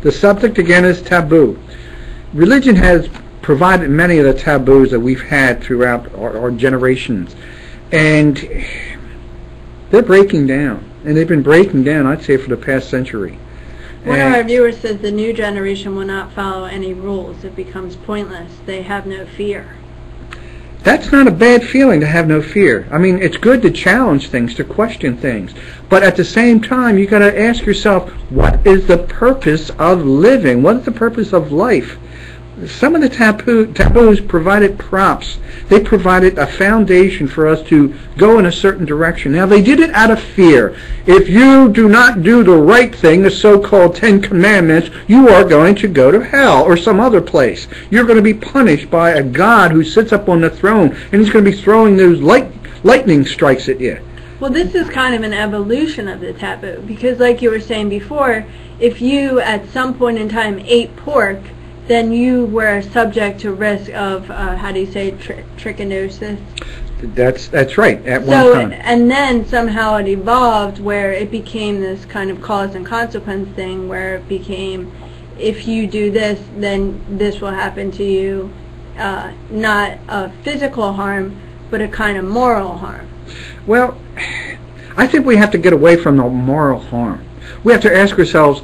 The subject again is taboo. Religion has provided many of the taboos that we've had throughout our generations, and they're breaking down, and they've been breaking down, I'd say, for the past century. One of our viewers says the new generation will not follow any rules. It becomes pointless. They have no fear. That's not a bad feeling, to have no fear. I mean, it's good to challenge things, to question things. But at the same time, you've got to ask yourself, what is the purpose of living? What is the purpose of life? Some of the taboos provided props. They provided a foundation for us to go in a certain direction. Now, they did it out of fear. If you do not do the right thing, the so-called 10 Commandments, you are going to go to hell or some other place. You're going to be punished by a God who sits up on the throne, and he's going to be throwing those lightning strikes at you. Well, this is kind of an evolution of the taboo, because like you were saying before, if you at some point in time ate pork, then you were subject to risk of, how do you say, trichinosis? That's right, at one time. And then somehow it evolved where it became this kind of cause and consequence thing, where it became, if you do this, then this will happen to you. Not a physical harm, but a kind of moral harm. Well, I think we have to get away from the moral harm. We have to ask ourselves,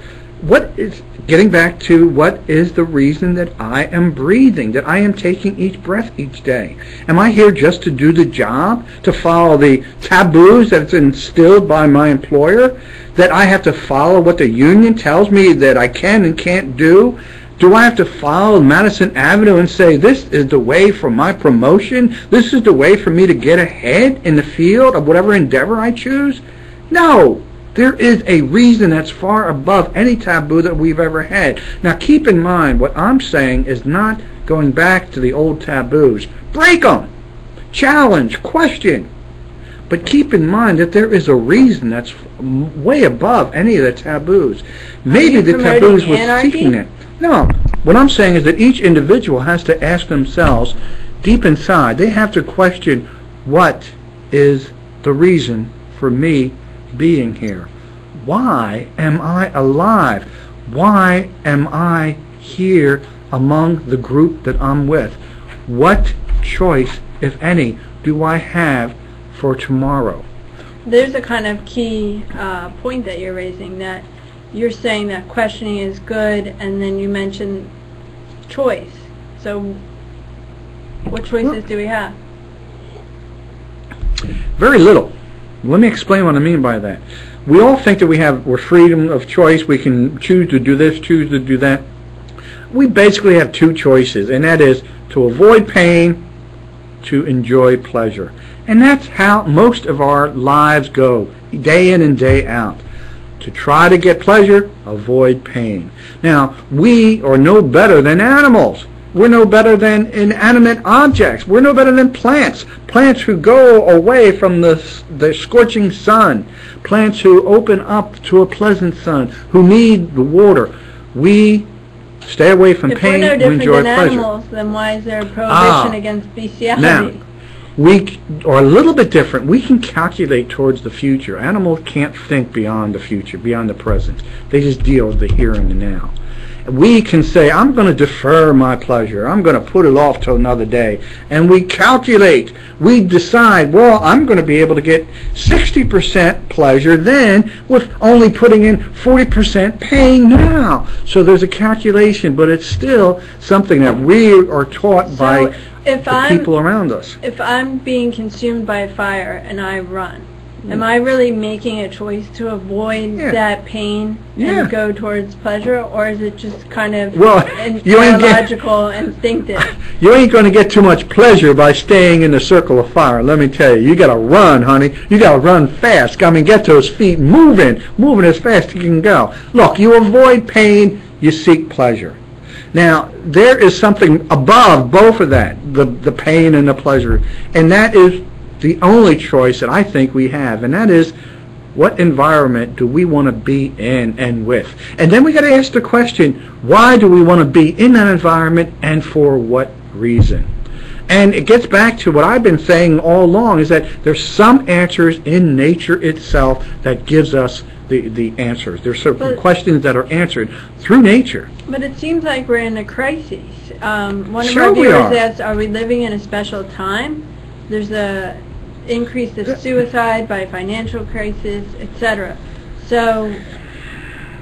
getting back to what is the reason that I am breathing, that I am taking each breath each day? Am I here just to do the job, to follow the taboos that's instilled by my employer, that I have to follow what the union tells me that I can and can't do? Do I have to follow Madison Avenue and say, this is the way for my promotion? This is the way for me to get ahead in the field of whatever endeavor I choose? No. There is a reason that's far above any taboo that we've ever had. Now keep in mind, what I'm saying is not going back to the old taboos. Break them. Challenge. Question. But keep in mind that there is a reason that's way above any of the taboos. Maybe the taboos were seeking it. No. What I'm saying is that each individual has to ask themselves, deep inside, they have to question, what is the reason for me being here? Why am I alive? Why am I here among the group that I'm with? What choice, if any, do I have for tomorrow? There's a kind of key point that you're raising, that you're saying that questioning is good, and then you mentioned choice. So what choices do we have? Very little. Let me explain what I mean by that. We all think that we're freedom of choice. We can choose to do this, choose to do that. We basically have two choices, and that is to avoid pain, to enjoy pleasure. And that's how most of our lives go, day in and day out. To try to get pleasure, avoid pain. Now, we are no better than animals. We're no better than inanimate objects. We're no better than plants. Plants who go away from the scorching sun. Plants who open up to a pleasant sun, who need the water. We stay away from pain, we enjoy pleasure. If we're no different than animals, then why is there a prohibition against bestiality? Now, we are a little bit different. We can calculate towards the future. Animals can't think beyond the future, beyond the present. They just deal with the here and the now. We can say, I'm going to defer my pleasure. I'm going to put it off till another day. And we calculate. We decide, well, I'm going to be able to get 60% pleasure then with only putting in 40% pain now. So there's a calculation, but it's still something that we are taught by the people around us. If I'm being consumed by a fire and I run, am I really making a choice to avoid that pain and go towards pleasure, or is it just kind of biological, instinctive? You ain't going to get too much pleasure by staying in the circle of fire. Let me tell you, you got to run, honey. You got to run fast. I mean, get those feet moving as fast as you can go. Look, you avoid pain, you seek pleasure. Now, there is something above both of that, the pain and the pleasure, and that is the only choice that I think we have, and that is, what environment do we want to be in and with? And then we got to ask the question, why do we want to be in that environment, and for what reason? And it gets back to what I've been saying all along, is that there's some answers in nature itself that gives us the answers. There's certain But- questions that are answered through nature. But it seems like we're in a crisis. One of Sure our we viewers are. asked, are we living in a special time? There's a increase of suicide by financial crisis, etc. So,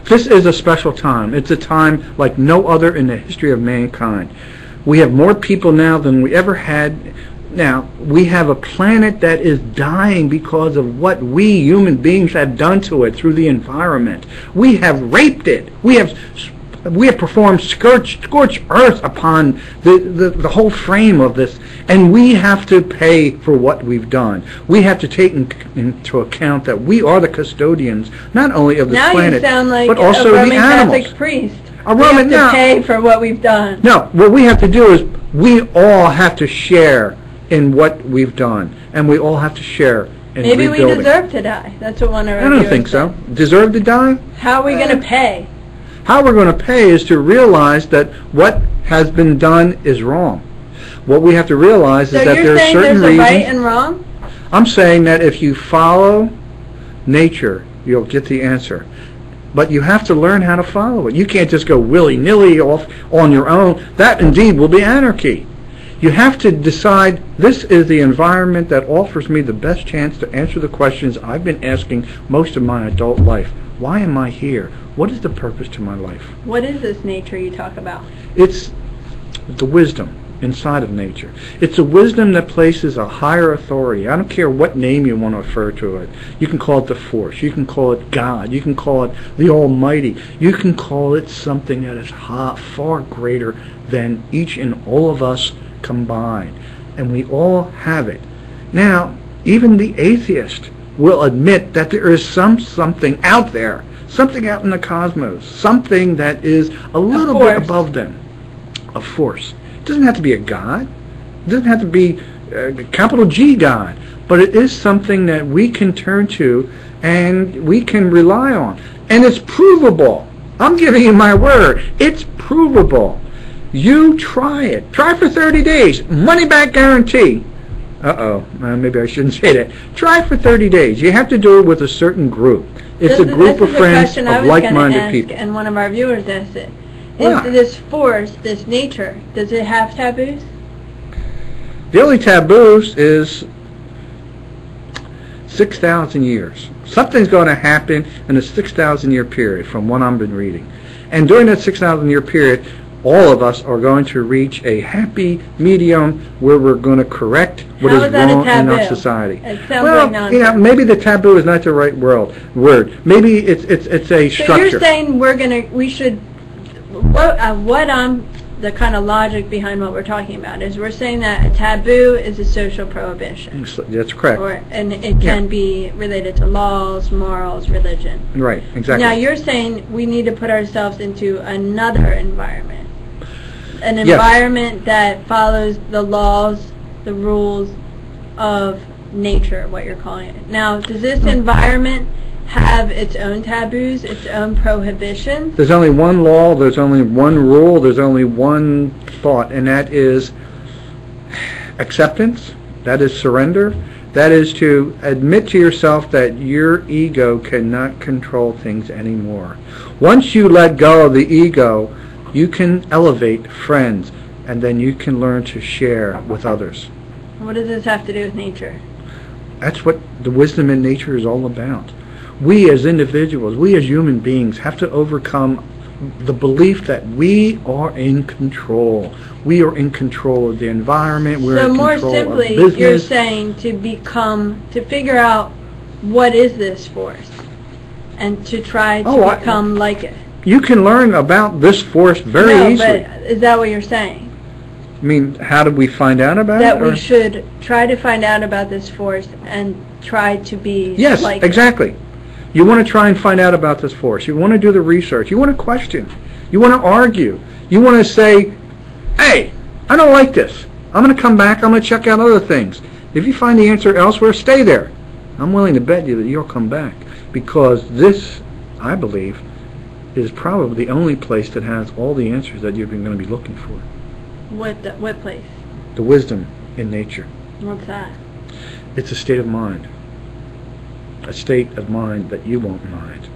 This is a special time. It's a time like no other in the history of mankind. We have more people now than we ever had. Now, we have a planet that is dying because of what we human beings have done to it through the environment. We have raped it. We have performed scorched earth upon the whole frame of this, and we have to pay for what we've done. We have to take into account that we are the custodians not only of this now planet, you sound like but also a the Roman animals. Catholic priest. A We Roman- have no. to pay for what we've done. No, what we have to do is we all have to share in what we've done, and we all have to share in Maybe we rebuilding. deserve to die. That's what one of our I don't viewers think so. said. Deserve to die? How are we going to pay? How we're going to pay is to realize that what has been done is wrong. What we have to realize So is that you're there are saying certain there's a right reasons. and wrong? I'm saying that if you follow nature, you'll get the answer. But you have to learn how to follow it. You can't just go willy-nilly off on your own. That indeed will be anarchy. You have to decide, this is the environment that offers me the best chance to answer the questions I've been asking most of my adult life. Why am I here? What is the purpose to my life? What is this nature you talk about? It's the wisdom inside of nature. It's a wisdom that places a higher authority. I don't care what name you want to refer to it. You can call it the Force. You can call it God. You can call it the Almighty. You can call it something that is far greater than each and all of us combined. And we all have it. Now, even the atheist will admit that there is something out there, something out in the cosmos, something that is a little bit above them. A force. It doesn't have to be a God. It doesn't have to be capital G God. But it is something that we can turn to and we can rely on. And it's provable. I'm giving you my word. It's provable. You try it. Try for 30 days. Money back guarantee. Maybe I shouldn't say that. Try for 30 days. You have to do it with a certain group. It's a group of friends of like-minded people. And one of our viewers asked it. Yeah. Is this force, this nature, does it have taboos? The only taboos is 6,000 years. Something's going to happen in a 6,000 year period from what I've been reading. And during that 6,000 year period, all of us are going to reach a happy medium where we're going to correct what How is is that a wrong in our taboo? society. It sounds Well, like nonsense. maybe the taboo is not the right word. Maybe it's a So structure. you're saying we should, the kind of logic behind what we're talking about is we're saying that a taboo is a social prohibition. That's correct. And it can be related to laws, morals, religion. Right, exactly. Now you're saying we need to put ourselves into another environment. An Yes. environment that follows the laws, the rules of nature, what you're calling it. Now, does this environment have its own taboos, its own prohibitions? There's only one law, there's only one rule, there's only one thought, and that is acceptance, that is surrender, that is to admit to yourself that your ego cannot control things anymore. Once you let go of the ego, you can elevate friends, and then you can learn to share with others. What does this have to do with nature? That's what the wisdom in nature is all about. We as individuals, we as human beings have to overcome the belief that we are in control. We are in control of the environment, we're So in more control simply, of business. you're saying to figure out what is this force and to try to become like it. You can learn about this force very easily. But is that what you're saying? I mean, how did we find out about That it? we should try to find out about this force and try to be Yes, like exactly. You want to try and find out about this force. You want to do the research. You want to question. You want to argue. You want to say, hey, I don't like this. I'm going to come back. I'm going to check out other things. If you find the answer elsewhere, stay there. I'm willing to bet you that you'll come back, because this, I believe, is probably the only place that has all the answers that you're going to be looking for. What place? The wisdom in nature. What's that? It's a state of mind. A state of mind that you won't mind.